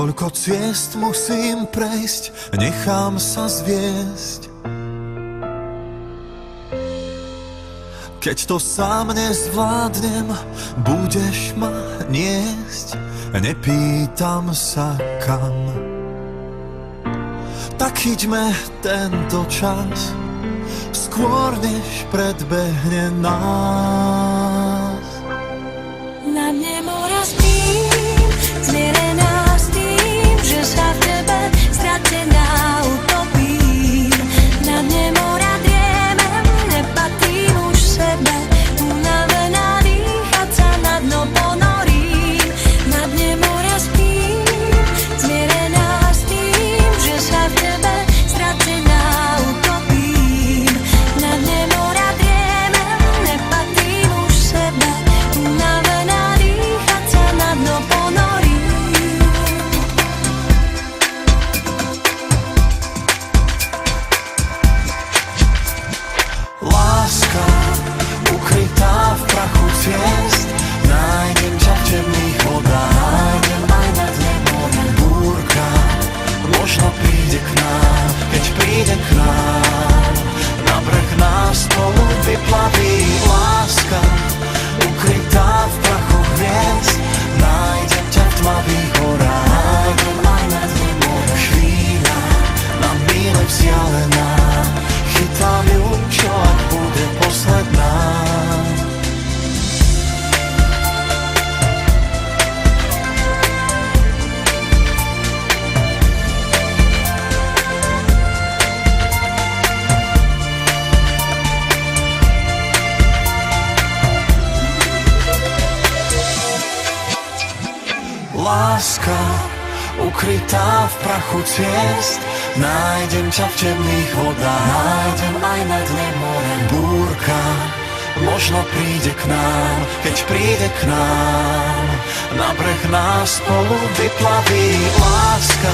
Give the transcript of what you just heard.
Koľko ciest musím prejsť, nechám sa zviesť. Keď to sám nezvládnem, budeš ma niesť. Nepýtam sa kam. Tak chyťme tento čas, skôr než predbehne nás. Na dne mora spím, zmierená s tým, že sa v tebe stratená utopím. Na dne mora driemem, nepatrím už sebe, unavená dýchať sa na dno ponorím. Na dne mora spím, zmierená s tým, že sa v tebe stratená utopím. Na dne mora driemem, nepatrím už sebe, unavená dýchať sa na dno ponorím. Láska ukrytá v prachu ciest, nájdem ťa v temných vodách, nájdem aj na dne mora. Búrka možno príde k nám, keď príde k nám, na breh nás spolu vyplaví. Láska ukrytá v prachu hviezd, nájdem ťa v tmavých horách, nájdem aj na dne mora. Chvíľa na míle vzdialená, chytám ju, čo ak bude posledná. Láska ukrytá v prachu ciest, nájdem ťa v temných vodách, nájdem aj na dne mora. Búrka možno príde k nám, keď príde k nám, na breh nás spolu vyplaví. Láska